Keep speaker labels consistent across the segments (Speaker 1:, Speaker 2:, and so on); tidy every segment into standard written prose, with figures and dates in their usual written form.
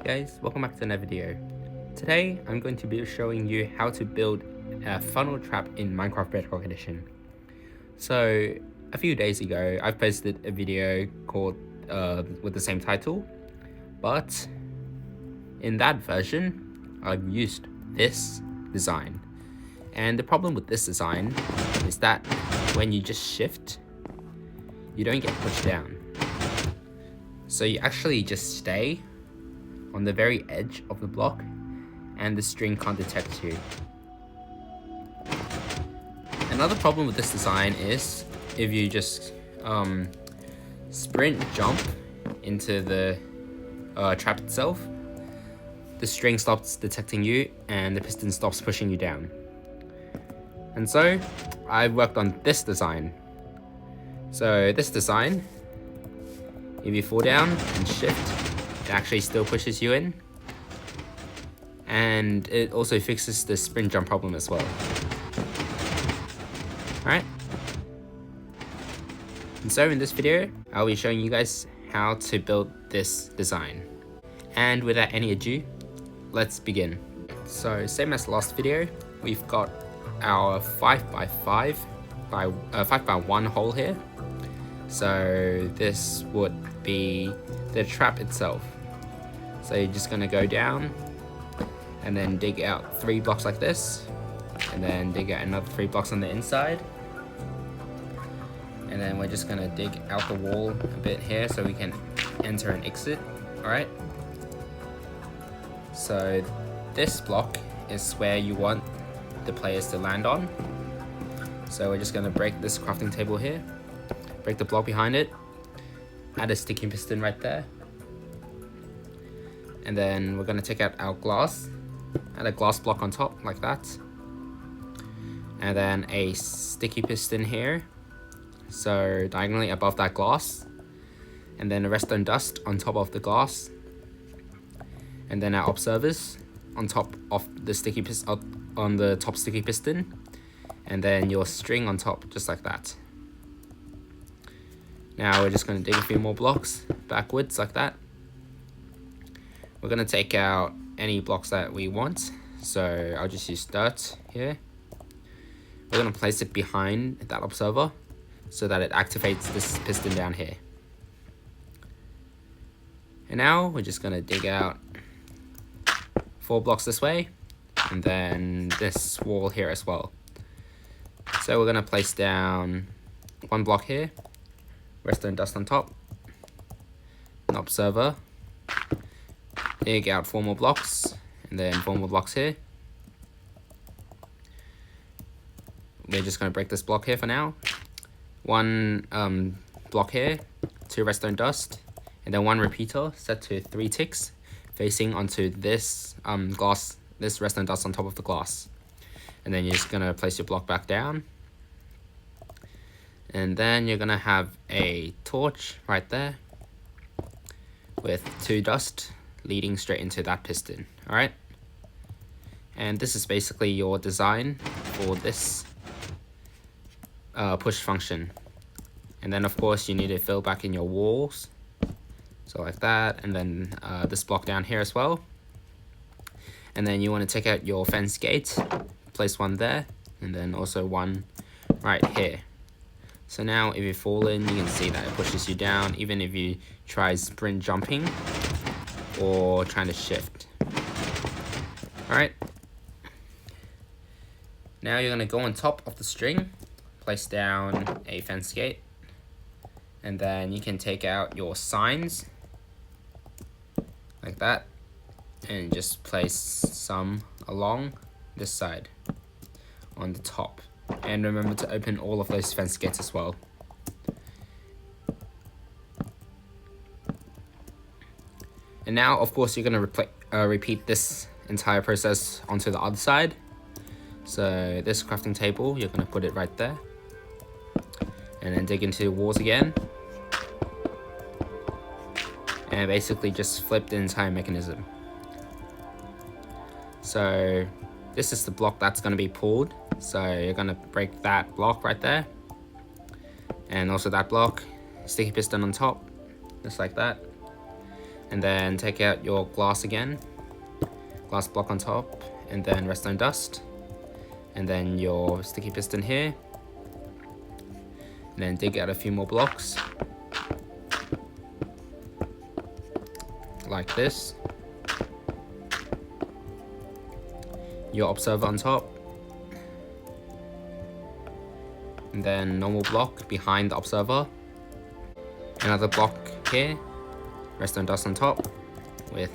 Speaker 1: guys, welcome back to another video. Today I'm going to be showing you how to build a funnel trap in Minecraft Bedrock Edition. So a few days ago I posted a video called with the same title, but in that version I've used this design. And the problem with this design is that when you just shift, you don't get pushed down. So you actually just stay on the very edge of the block and the string can't detect you. Another problem with this design is if you just sprint jump into the trap itself, the string stops detecting you and the piston stops pushing you down. And so I worked on this design. So this design, if you fall down and shift, it actually still pushes you in, and it also fixes the sprint jump problem as well. Alright, and so in this video I'll be showing you guys how to build this design. And without any ado, let's begin. So same as last video, we've got our 5x5 by 5x1 hole here. So this would be the trap itself. So you're just gonna go down and then dig out 3 blocks like this, and then dig out another 3 blocks on the inside, and then we're just gonna dig out the wall a bit here so we can enter and exit. Alright, so this block is where you want the players to land on. So we're just gonna break this crafting table here, break the block behind it, add a sticky piston right there, and then we're going to take out our glass, add a glass block on top like that, and then a sticky piston here, so diagonally above that glass, and then a redstone dust on top of the glass, and then our observers on top of the sticky piston, on the top sticky piston, and then your string on top, just like that. Now we're just going to dig a few more blocks backwards like that. We're going to take out any blocks that we want, so I'll just use dirt here. We're going to place it behind that observer so that it activates this piston down here. And now we're just going to dig out 4 blocks this way, and then this wall here as well. So we're going to place down 1 block here, redstone dust on top, an observer, dig out 4 more blocks, and then 4 more blocks here. We're just going to break this block here for now. 1 block here, 2 redstone dust, and then 1 repeater set to 3 ticks facing onto this glass, this redstone dust on top of the glass. And then you're just going to place your block back down. And then you're going to have a torch right there with 2 dust leading straight into that piston. Alright, and this is basically your design for this push function. And then of course you need to fill back in your walls, so like that, and then this block down here as well. And then you want to take out your fence gate, place 1 there, and then also 1 right here. So now if you fall in, you can see that it pushes you down even if you try sprint jumping or trying to shift. Alright, now you're going to go on top of the string, place down a fence gate, and then you can take out your signs like that and just place some along this side on the top. And remember to open all of those fence gates as well. And now, of course, you're going to repeat this entire process onto the other side. So this crafting table, you're going to put it right there. And then dig into the walls again. And basically just flip the entire mechanism. So this is the block that's going to be pulled. So you're going to break that block right there. And also that block, sticky piston on top, just like that. And then take out your glass again, glass block on top, and then redstone dust, and then your sticky piston here, and then dig out a few more blocks like this, your observer on top, and then normal block behind the observer, another block here, redstone dust on top, with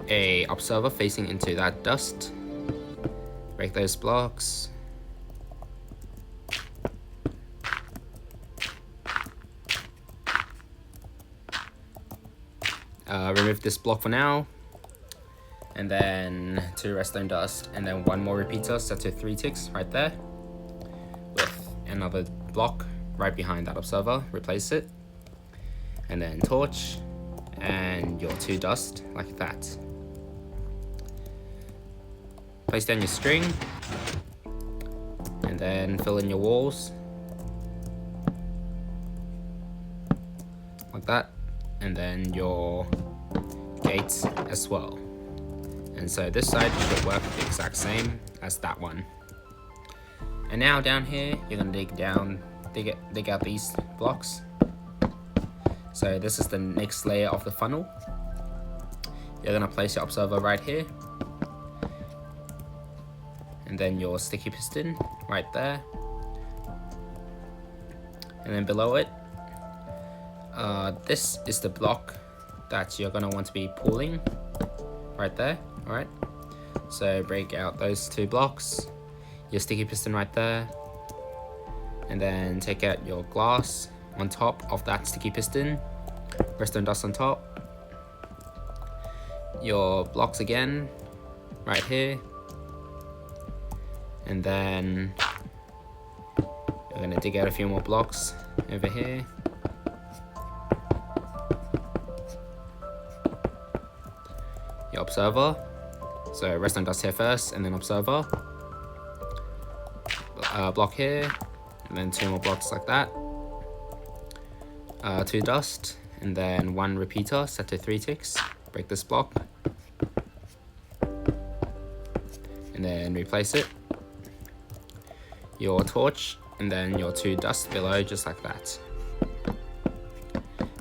Speaker 1: a observer facing into that dust. Break those blocks. Remove this block for now, and then 2 redstone dust, and then 1 more repeater set to 3 ticks right there, with another block right behind that observer. Replace it, and then torch, and your 2 dust like that. Place down your string, and then fill in your walls like that, and then your gates as well. And so this side should work the exact same as that one. And now down here, you're gonna dig out these blocks. So this is the next layer of the funnel. You're gonna place your observer right here, and then your sticky piston right there, and then below it, this is the block that you're gonna want to be pulling right there. All right, so break out those 2 blocks, your sticky piston right there, and then take out your glass on top of that sticky piston, redstone dust on top, your blocks again right here, and then you're gonna dig out a few more blocks over here, your observer, so redstone dust here first, and then observer, block here, and then 2 more blocks like that, 2 dust, and then 1 repeater set to 3 ticks. Break this block, and then replace it, your torch, and then your 2 dust below, just like that.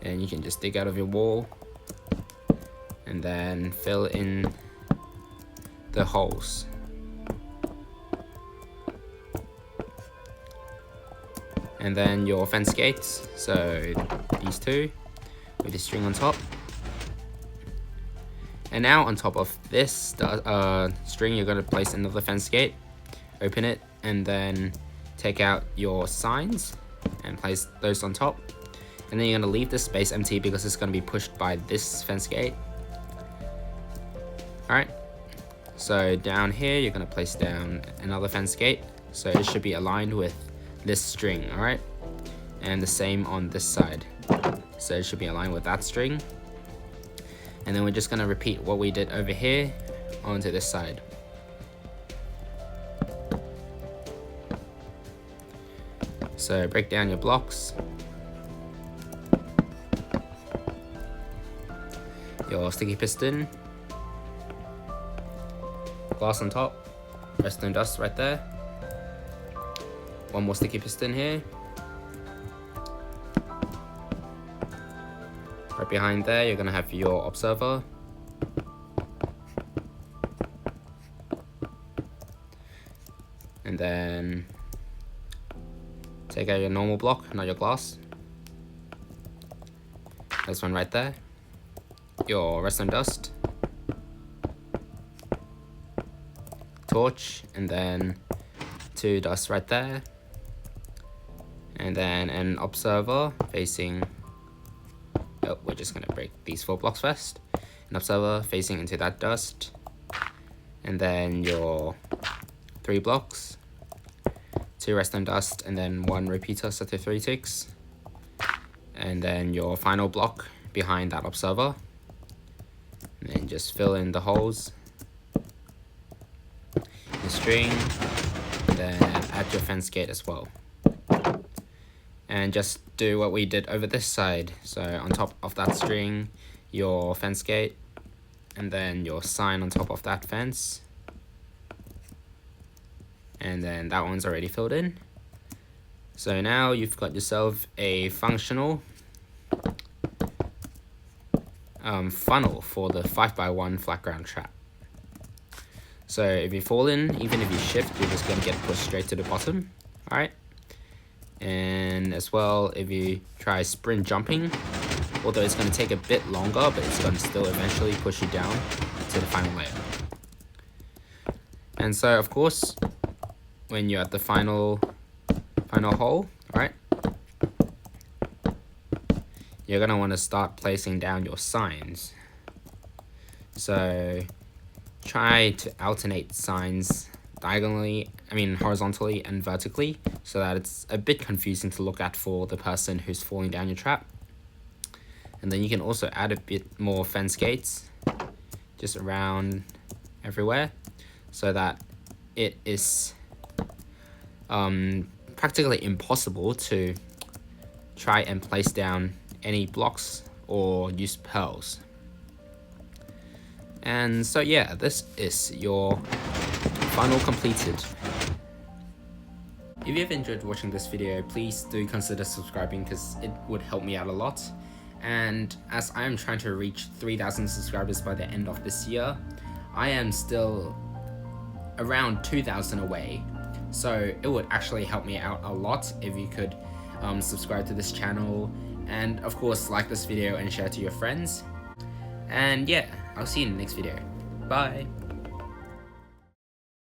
Speaker 1: And you can just dig out of your wall and then fill in the holes. And then your fence gates, so these 2 with the string on top. And now on top of this string, you're going to place another fence gate, open it, and then take out your signs and place those on top. And then you're going to leave this space empty because it's going to be pushed by this fence gate. Alright, so down here you're going to place down another fence gate, so it should be aligned with this string. Alright, and the same on this side, so it should be aligned with that string. And then we're just going to repeat what we did over here onto this side. So break down your blocks, your sticky piston, glass on top, redstone dust right there, 1 more sticky piston here, right behind there you're going to have your observer, and then take out your normal block, not your glass, this one right there, your redstone dust, torch, and then 2 dust right there, and then an observer facing, oh, we're just gonna break these 4 blocks first, an observer facing into that dust, and then your 3 blocks, 2 redstone dust, and then 1 repeater set to 3 ticks, and then your final block behind that observer, and then just fill in the holes, the string, and then add your fence gate as well. And just do what we did over this side. So on top of that string, your fence gate, and then your sign on top of that fence. And then that one's already filled in. So now you've got yourself a functional funnel for the 5x1 flat ground trap. So if you fall in, even if you shift, you're just going to get pushed straight to the bottom. Alright. And as well, if you try sprint jumping, although it's going to take a bit longer, but it's going to still eventually push you down to the final layer. And so of course, when you're at the final hole, right, you're going to want to start placing down your signs. So try to alternate signs horizontally and vertically, so that it's a bit confusing to look at for the person who's falling down your trap. And then you can also add a bit more fence gates just around everywhere, so that it is practically impossible to try and place down any blocks or use pearls. And so yeah, this is your funnel completed. If you've enjoyed watching this video, please do consider subscribing, because it would help me out a lot. And as I am trying to reach 3,000 subscribers by the end of this year, I am still around 2,000 away. So it would actually help me out a lot if you could subscribe to this channel, and of course like this video and share it to your friends. And yeah, I'll see you in the next video. Bye!